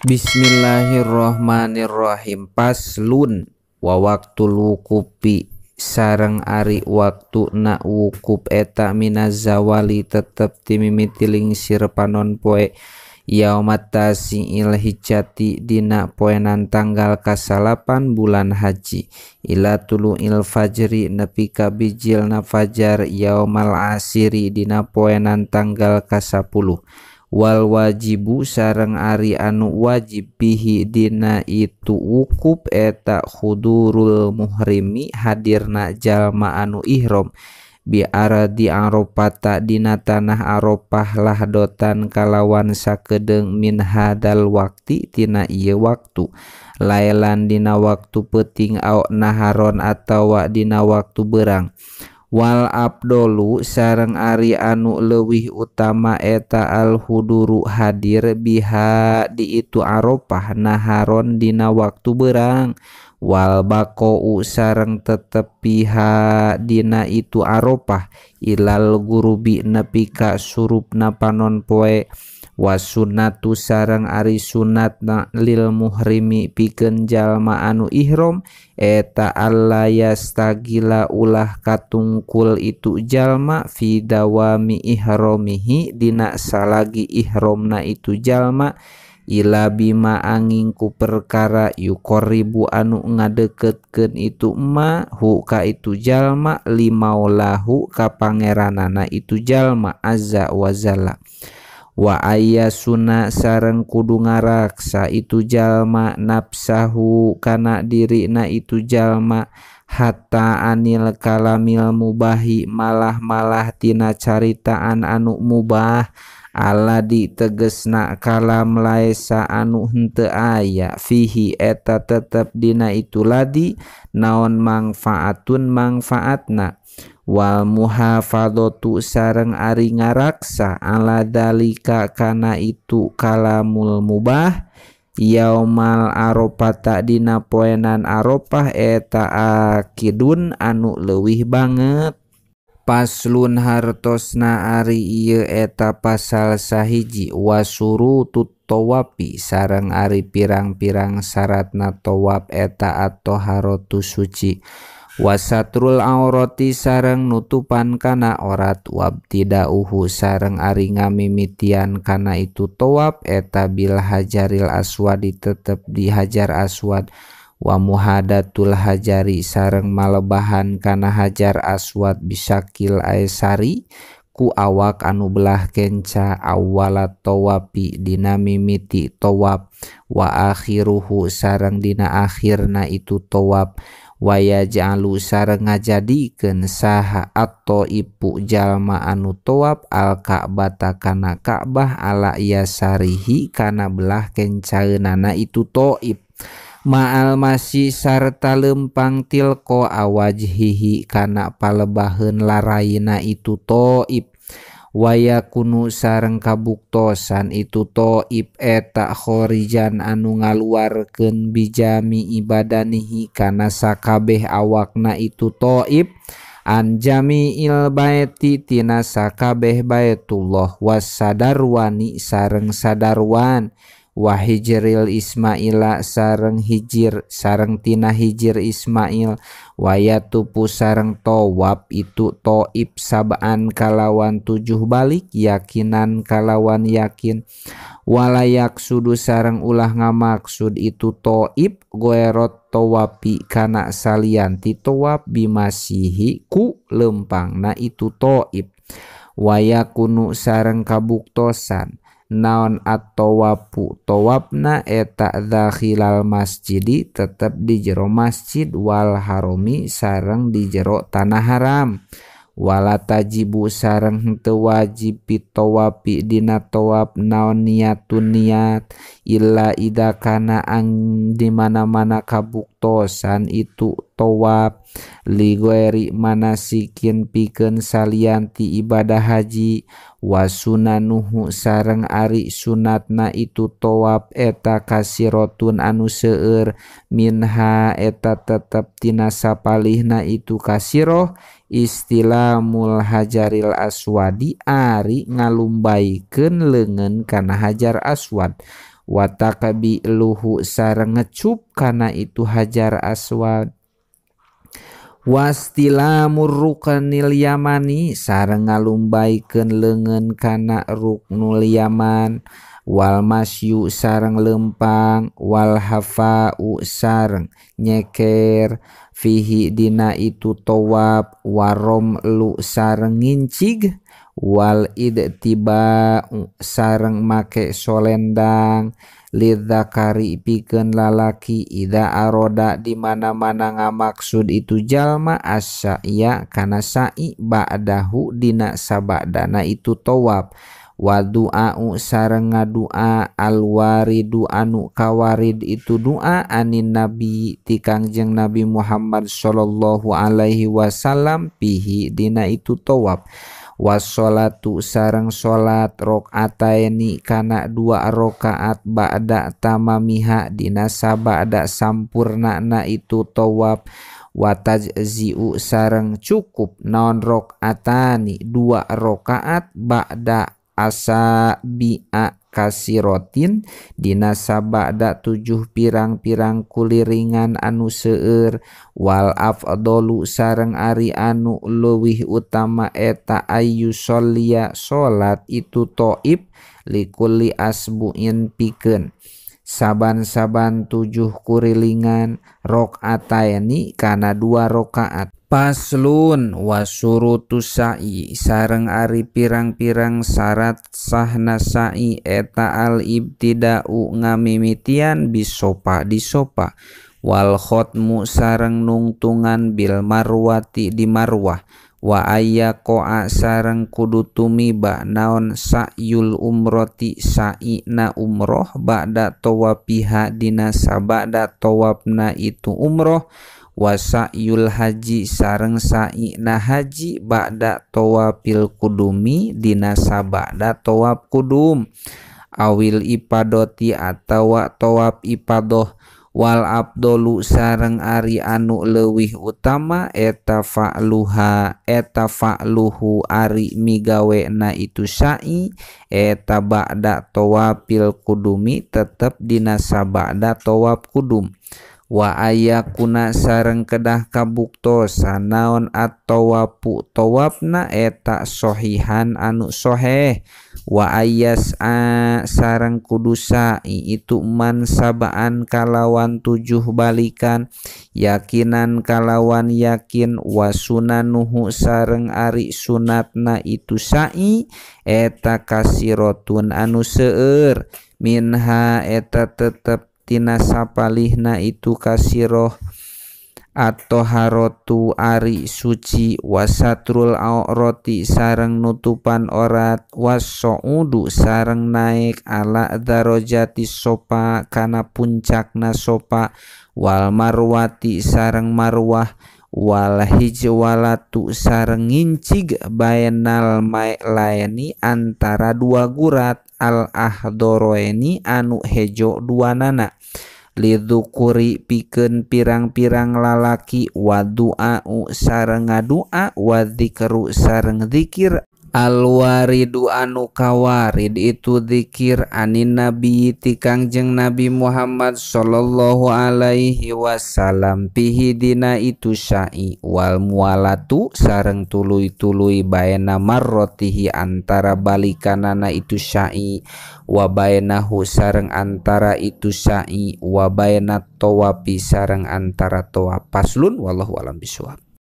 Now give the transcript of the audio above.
Bismillahirrohmanirrohim. Paslun wa waktu lukupi sareng ari waktu na wukub eta minaz zawali tetep timimiti lingsir panon poe yaumat tasi'il hijjati dina poenan tanggal kasalapan bulan haji ila tulu'il fajri nepi ka bijilna fajar yaumal asiri dina poenan tanggal kasapuluh. Wal wajibu sareng ari anu wajib bihi dina itu wukub eta hudurul muhrimi hadirna jalma anu ihram bi aradi Arafah dina tanah Arafah lahdotan kalawan sakedeung min hadal wakti tina ieu waktu lailan dina waktu peuting au naharon atawa dina waktu beurang. Wal abdolu sareng ari anu leuwih utama eta al huduru hadir biha di itu Arafah naharon dina waktu beurang. Wal baqou sareng tetep biha dina itu Arafah ilal gurubi nepi ka surupna panon poe. Wasunnatu sareng ari sunatna lil muhrimi pikeun jalma anu ihram eta alla yastagila ulah katungkul itu jalma fi dawami ihramihi dina salagi ihramna itu jalma ila bima angin ku perkara yuqribu anu ngadeketkeun itu ma hu ka itu jalma limaulahu ka pangeranana itu jalma azza wa jalla. Wa ayyasuna sareng kudu ngaraksa itu jalma nafsahu kana dirina itu jalma hatta anil kalamil mubahi malah tina caritaan anu mubah aladi tegesna kalam laesa anu henteu aya fihi eta tetep dina itu ladi naon manfaatna. Wal muhafadzatu sareng ari ngaraksa ala dalika kana itu kalamul mubah yaumal Arafah dina poenan Arafah eta akidun anu leuwih banget. Paslun hartosna ari ieu eta pasal sahiji wasurutut tawafi sareng ari pirang-pirang syaratna tawaf eta at-taharatu suci. Wasatrul aurati sareng nutupan kana aurat wabtidauhu sareng ari ngamimitian kana itu tawaf eta bil hajaril aswadi tetep di hajar aswad wa muhadatul hajari sareng malebahan kana hajar aswad bisakil aesari ku awak anu belah kenca awalat tawafi dina mimiti tawaf wa akhiruhu sareng dina akhirna itu tawaf wa yaj'alu sareng ngajadikeun saha atau ipu jalma anu tawaf al ka'bata kana Ka'bah ala yasarihi kana belah kencaeunana itu taif ma'al masih sarta lempang tilko awajhihi kana palebaheun larayna itu taif waya kunu sareng kabuktosan itu taif eta khorijan anu ngaluarkeun bijami ibadanihi kana sakabeh awakna itu taif anjamiil baiti tina sakabeh baitullah wasadarwani sareng sadarwan wa hijril Ismaila sareng hijir sareng tina hijir Ismail wayatupu sareng tawaf itu taif sab'an kalawan 7 balik yakinan kalawan yakin walayak sudu sareng ulah ngamaksud itu taif goerot tawafi kana salianti tawaf bimasihi ku lempangna itu taif wayakunu sareng kabuktosan naon at-tawafu tawafna eta dakhilal masjidi tetep di jero masjid wal harami sareng di jero tanah haram wala tajibu sareng henteu wajib pitawafi dina tawaf naon niatun niat illa ida kana di mana-mana kabuktosan itu tawaf li ghairi manasikin pikeun salianti ibadah haji wasunanuhu sareng ari sunatna itu tawaf eta kasirotun anu seueur minha eta tetep tina sapalihna itu kasiroh istilamul hajaril aswadi ari ngalumbaikeun leungeun kana hajar aswad wa taqbiluhu sareng ngecup kana itu Hajar Aswad, wastilamur ruknil yamani sareng ngalumbaikeun leungeun kana ruknul yaman, wal masyu sareng lempang, wal hafa'u sareng nyeker, fihi dina itu tawab, warom lu sareng ngincig, wal idtiba'u sareng make solendang, lidzakari pikeun lalaki, ida aroda di mana-mana ngamaksud itu jalma asya kana sa'i ba'dahu dina sabadana itu tawab, wa du'a'u sareng ngadua, alwaridu anu kawarid itu doa anin nabi ti Kangjeng Nabi Muhammad sallallahu alaihi wasallam, pihi dina itu tawab, wassolatu sareng salat rakaataini kana 2 rakaat ba'da tamamiha dina sabada sampurnana itu tawab, watajzi'u sareng cukup naon rakaatani 2 rakaat ba'da asabi'a kasirotin dina sabada 7 pirang-pirang kuliringan anu seueur, wal afdalu sareng ari anu leuwih utama eta ayu sholia salat itu toib likulli asbu'in pikeun saban-saban 7 kurilingan, rakaataini kana 2 rakaat. Paslun wasurutu sa'i sareng ari pirang-pirang syarat sahna sa'i eta al ibtida'u ngamimitian bisopa di sopa, wal khotmu sareng nungtungan bil marwati di marwah, wa ayyaqa sareng kudu tumiba naon sa'yul umroti sa'i na umroh ba'da tawafiha dina sabada tawafna itu umroh, wa sa'yul haji sareng sa'i na haji ba'da tawafil kudumi dina sabada tawaf kudum, awil ipadoti atawa tawaf ipadoh, wal abdolu sareng ari anu leuwih utama eta fa'luhu ari migawena itu sa'i eta ba'da tawafil kudumi tetep dina sabada tawaf kudum, wa ayakuna sareng kedah kabuktosan naon at-tawafu tawafna eta sohihan anu soheh, wa ayas sareng kudu sa'i itu man sabaan kalawan 7 balikan, yakinan kalawan yakin, wa sunanuhu sareng ari sunatna itu sa'i eta kasirotun anu seueur, minha eta tetep tina sapalihna itu kasiroh atau harotu ari suci, wasatrul aurati sareng nutupan orat, wasaudu sareng naik ala darajati sopa kana puncakna sopa, wal marwati sareng marwah, wal hijwalatu sareng ngincig bainal mailaini antara 2 gurat, al ahdoroeni anu hejo 2nana, lidzukuri pikeun pirang-pirang lalaki, wa du'a'u sareng ngadua, wa dzikru sareng dzikir, alwaridu anu kawarid itu dzikir anin nabi ti Kangjeng Nabi Muhammad sallallahu alaihi wasallam, pihi dina itu sa'i, wal mualatu sareng tuluy-tuluy baina marrotihi antara balikanana itu sa'i, wa bainahu sareng antara itu sa'i, wa bainat tawafi sareng antara tawaf. Paslun wallahu alam bisawab.